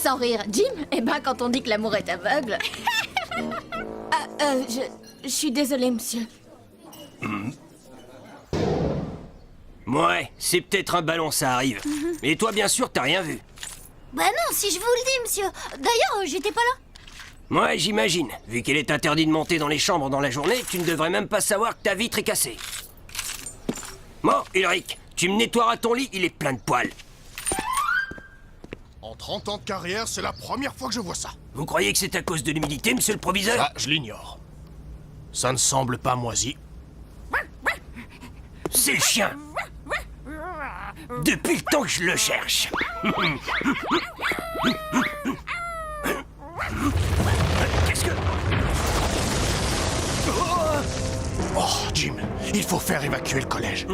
Sans rire, Jim, eh ben quand on dit que l'amour est aveugle... je suis désolée, monsieur. Ouais, c'est peut-être un ballon, ça arrive. Et toi, bien sûr, t'as rien vu. Bah non, si je vous le dis, monsieur. D'ailleurs, j'étais pas là. Ouais, j'imagine. Vu qu'il est interdit de monter dans les chambres dans la journée, tu ne devrais même pas savoir que ta vitre est cassée. Bon, Ulrich, tu me nettoieras ton lit, il est plein de poils. En 30 ans de carrière, c'est la première fois que je vois ça. Vous croyez que c'est à cause de l'humidité, monsieur le proviseur? Ça, je l'ignore. Ça ne semble pas moisi. C'est le chien. Depuis le temps que je le cherche. Qu'est-ce que... Oh, Jim, il faut faire évacuer le collège.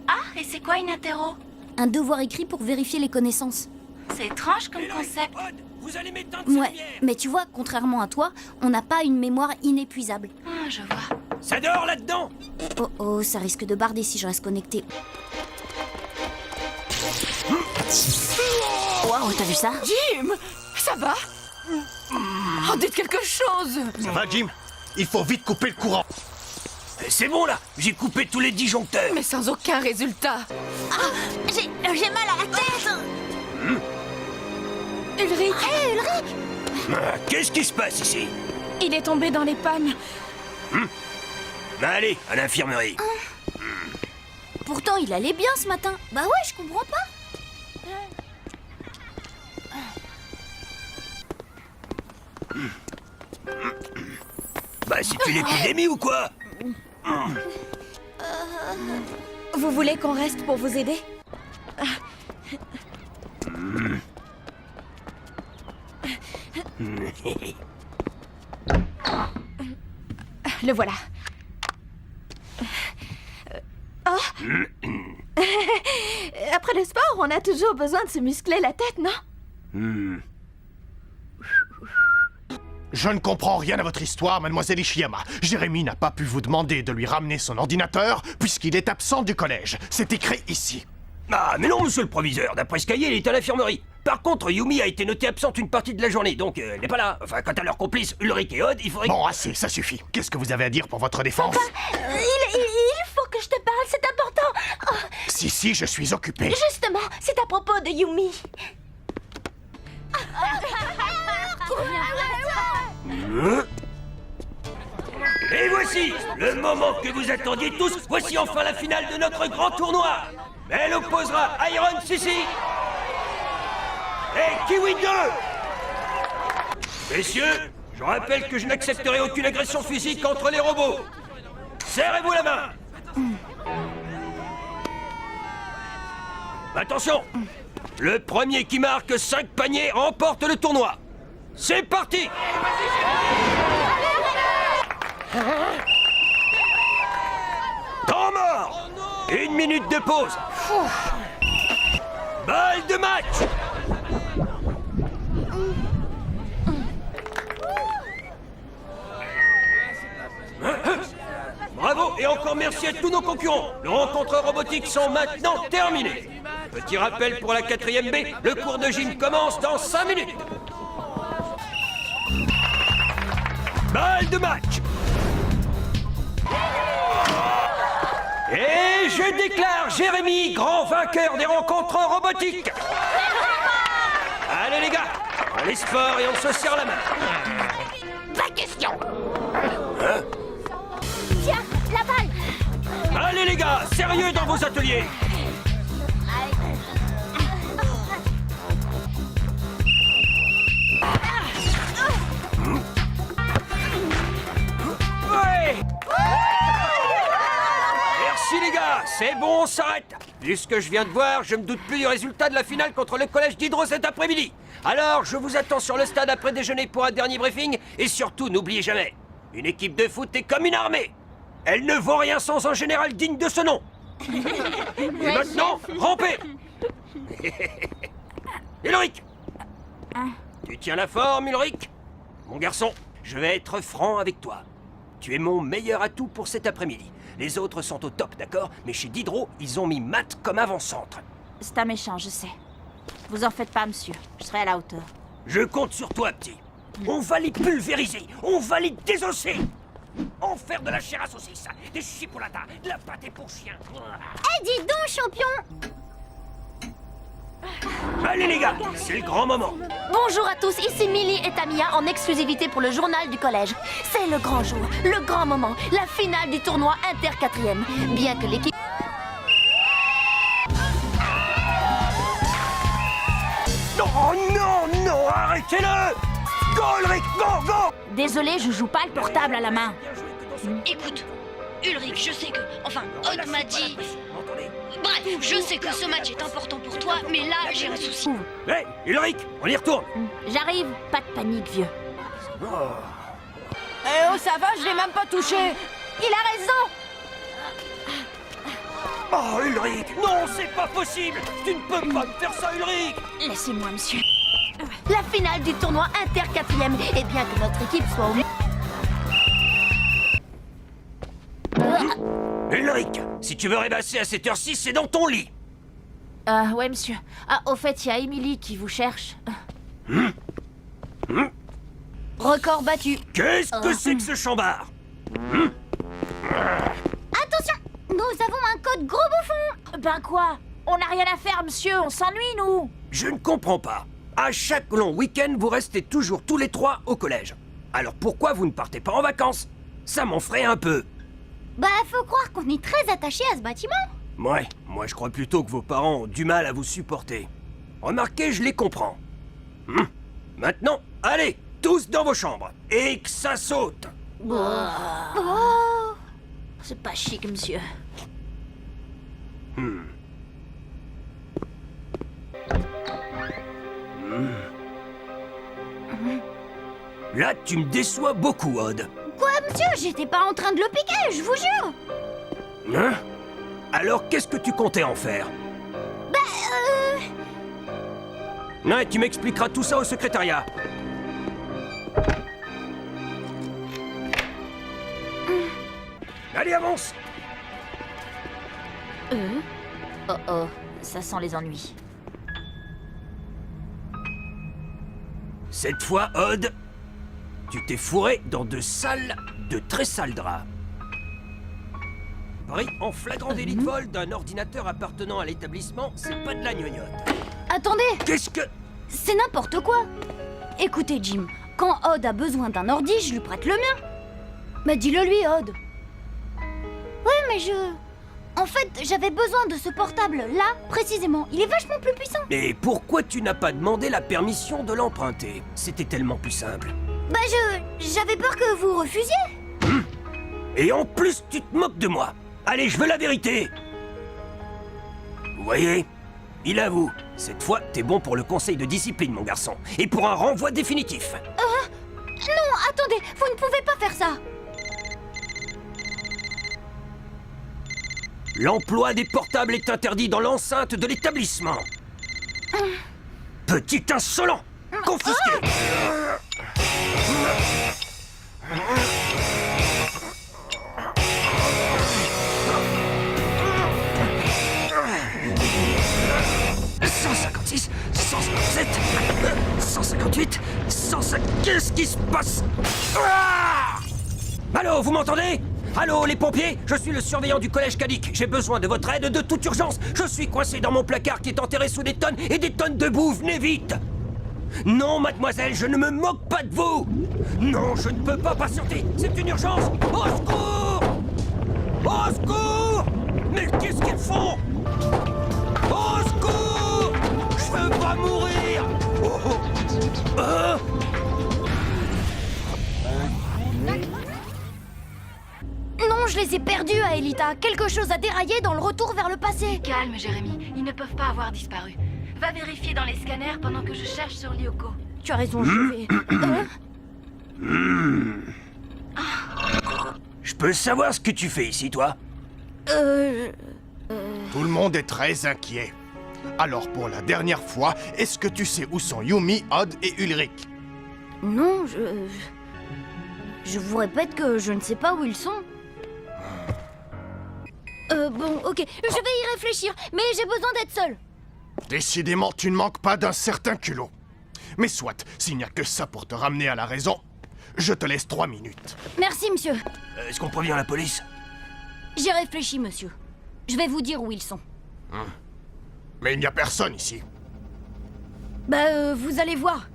Ah, et c'est quoi une interro? Un devoir écrit pour vérifier les connaissances. C'est étrange comme concept. Vous allez m'éteindre cette Ouais, lumière. mais tu vois, contrairement à toi, on n'a pas une mémoire inépuisable. Ah, je vois. Ça dort là-dedans. Oh oh, ça risque de barder si je reste connecté. Waouh, t'as vu ça? Jim, ça va? Oh, dites quelque chose. Ça va, Jim? Il faut vite couper le courant. C'est bon là, j'ai coupé tous les disjoncteurs. Mais sans aucun résultat. J'ai mal à la tête. Ulrich, Hé, Ulrich! Qu'est-ce qui se passe ici? il est tombé dans les pannes. Allez, à l'infirmerie. Pourtant, il allait bien ce matin. Bah ouais, je comprends pas. Bah, c'est une épidémie ou quoi? Vous voulez qu'on reste pour vous aider? Le voilà. Oh. Après le sport, on a toujours besoin de se muscler la tête, non? Je ne comprends rien à votre histoire, mademoiselle Ishiyama. Jérémy n'a pas pu vous demander de lui ramener son ordinateur puisqu'il est absent du collège. C'est écrit ici. Ah, mais non, monsieur le proviseur, d'après ce cahier, il est à l'infirmerie. Par contre, Yumi a été notée absente une partie de la journée, donc elle n'est pas là. Enfin, quant à leurs complices Ulrich et Odd, il faudrait... Bon, assez, ça suffit. Qu'est-ce que vous avez à dire pour votre défense? Il faut que je te parle, c'est important. Oh, Si, je suis occupé. justement, c'est à propos de Yumi. Et voici, le moment que vous attendiez tous, voici enfin la finale de notre grand tournoi. Elle opposera Iron Sissi et Kiwi 2. Messieurs, je rappelle que je n'accepterai aucune agression physique entre les robots. Serrez-vous la main. Attention, le premier qui marque 5 paniers remporte le tournoi. C'est parti. Temps mort. 1 minute de pause. Balle de match. Bravo et encore merci à tous nos concurrents. Les rencontres robotiques sont maintenant terminées. Petit rappel pour la 4e B, le cours de gym commence dans 5 minutes. Balle de match. Et je déclare Jérémy grand vainqueur des rencontres robotiques. Allez les gars, on est fort et on se serre la main. Pas question. Hein? Tiens, la balle. Allez les gars, sérieux dans vos ateliers. Ouais. Merci les gars, c'est bon, on s'arrête. Vu ce que je viens de voir, je me doute plus du résultat de la finale contre le collège d'Hydro cet après-midi. Alors, je vous attends sur le stade après déjeuner pour un dernier briefing. Et surtout, n'oubliez jamais, une équipe de foot est comme une armée. Elle ne vaut rien sans un général digne de ce nom. Et maintenant, rampez. Ulrich. Tu tiens la forme, Ulrich? Mon garçon, je vais être franc avec toi. Tu es mon meilleur atout pour cet après-midi. Les autres sont au top, d'accord? Mais chez Diderot, ils ont mis Matt comme avant-centre. C'est un méchant, je sais. Vous en faites pas, monsieur. Je serai à la hauteur. Je compte sur toi, petit. On va les pulvériser, on va les désosser. En faire de la chair à saucisse, des chipolatas, de la pâté pour chien. Eh, dis donc, champion! Allez les gars, c'est le grand moment. Bonjour à tous, ici Millie et Tamia en exclusivité pour le journal du collège. C'est le grand jour, le grand moment, la finale du tournoi inter-quatrième. Bien que l'équipe... Non, non, non, arrêtez-le. Go, Ulrich, go, go. Désolé, je joue pas le portable à la main. Écoute, Ulrich, je sais que... Enfin, Odd m'a dit... Entendez? Bref, je sais que ce match est important pour toi, mais là, j'ai un souci. Hé, Ulrich, on y retourne. J'arrive, pas de panique, vieux. Eh oh, ça va, je l'ai même pas touché. Il a raison. Oh, Ulrich, non, c'est pas possible. Tu ne peux pas me faire ça, Ulrich. Laissez-moi, monsieur. La finale du tournoi inter-quatrième. Et bien que notre équipe soit au... Ulrich, si tu veux rêvasser à cette heure-ci, c'est dans ton lit. Ouais, monsieur. Ah, au fait, il y a Emily qui vous cherche. Record battu. Qu'est-ce que c'est que ce chambard? Attention! Nous avons un code gros bouffon! Ben quoi? On n'a rien à faire, monsieur. On s'ennuie, nous. Je ne comprends pas. À chaque long week-end, vous restez toujours tous les trois au collège. Alors pourquoi vous ne partez pas en vacances? Ça m'en ferait un peu. Bah, faut croire qu'on est très attachés à ce bâtiment. Ouais, moi je crois plutôt que vos parents ont du mal à vous supporter. Remarquez, je les comprends. Maintenant, allez, tous dans vos chambres. Et que ça saute. C'est pas chic, monsieur. Là, tu me déçois beaucoup, Odd. Quoi, monsieur? J'étais pas en train de le piquer, je vous jure! Hein? Alors, qu'est-ce que tu comptais en faire? Ouais, tu m'expliqueras tout ça au secrétariat. Allez, avance! Oh oh, ça sent les ennuis. Cette fois, Odd, tu t'es fourré dans de très sales draps. Pris en flagrant délit de vol d'un ordinateur appartenant à l'établissement, c'est pas de la gnognotte. Attendez, Qu'est-ce que... c'est n'importe quoi! Écoutez, Jim, quand Odd a besoin d'un ordi, je lui prête le mien. Bah, dis-le lui, Odd. Ouais, mais En fait, j'avais besoin de ce portable-là, précisément. Il est vachement plus puissant. Mais pourquoi tu n'as pas demandé la permission de l'emprunter? C'était tellement plus simple. Bah, j'avais peur que vous refusiez. Et en plus, tu te moques de moi. Allez, je veux la vérité. Vous voyez? Il avoue. Cette fois, t'es bon pour le conseil de discipline, mon garçon. Et pour un renvoi définitif. Non, attendez, vous ne pouvez pas faire ça. L'emploi des portables est interdit dans l'enceinte de l'établissement. Petit insolent! Confisqué! «156, 157, 158, 105... Qu'est-ce qui se passe? Allô, vous m'entendez? Allô, les pompiers? Je suis le surveillant du collège Cadic. J'ai besoin de votre aide de toute urgence. Je suis coincé dans mon placard qui est enterré sous des tonnes et des tonnes de boue. Venez vite! Non, mademoiselle, je ne me moque pas de vous! Non, je ne peux pas patienter. C'est une urgence. Au secours! Au secours! Mais qu'est-ce qu'ils font? Au secours! Je veux pas mourir! Oh, oh. Non, je les ai perdus, Aelita. Quelque chose a déraillé dans le retour vers le passé. Calme, Jérémy. Ils ne peuvent pas avoir disparu. Va vérifier dans les scanners pendant que je cherche sur Lyoko. Tu as raison, je vais... Je peux savoir ce que tu fais ici, toi? Tout le monde est très inquiet. Alors, pour la dernière fois, est-ce que tu sais où sont Yumi, Odd et Ulrich? Non, je vous répète que je ne sais pas où ils sont. Bon, ok, je vais y réfléchir, mais j'ai besoin d'être seule. Décidément, tu ne manques pas d'un certain culot. Mais soit, s'il n'y a que ça pour te ramener à la raison, je te laisse 3 minutes. Merci, monsieur. Est-ce qu'on prévient la police? J'ai réfléchi, monsieur. Je vais vous dire où ils sont. Mais il n'y a personne ici. Bah, vous allez voir.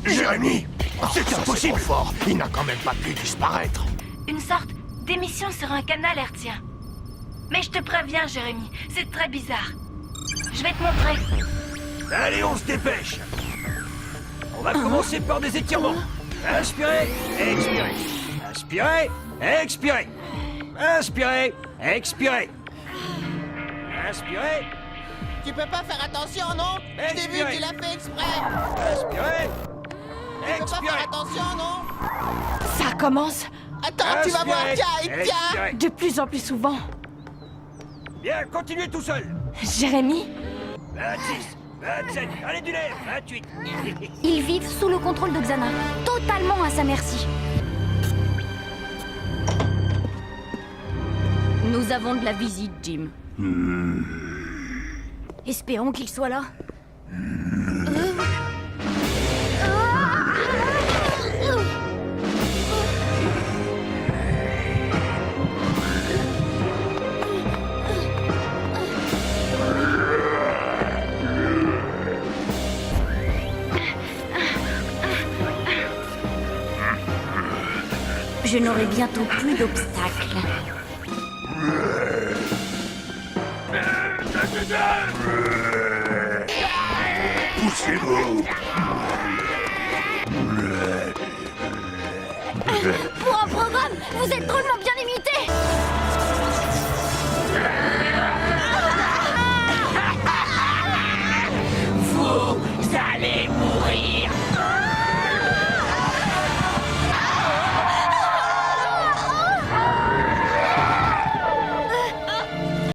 Jérémy! C'est impossible fort. Il n'a quand même pas pu disparaître. Une sorte d'émission sur un canal hertzien. Mais je te préviens, Jérémy, c'est très bizarre. Je vais te montrer. Allez, on se dépêche. On va commencer par des étirements. Inspirez, expirez. Inspirez, expirez. Inspirez, expirez. Inspirez, Tu peux pas faire attention, non? Je t'ai vu, Expirez. tu l'as fait exprès. inspirez, Tu peux pas faire expirez. attention, non? Ça commence Attends, tu vas voir, tiens, et tiens. expirez. de plus en plus souvent. Bien, continuez tout seul. Jérémy, 26, 27, allez du lait, 28. Ils vivent sous le contrôle de Xana, totalement à sa merci. Nous avons de la visite, Jim. Espérons qu'il soit là. Je n'aurai bientôt plus d'obstacles. Poussez-vous! Pour un programme, vous êtes drôlement bien imité.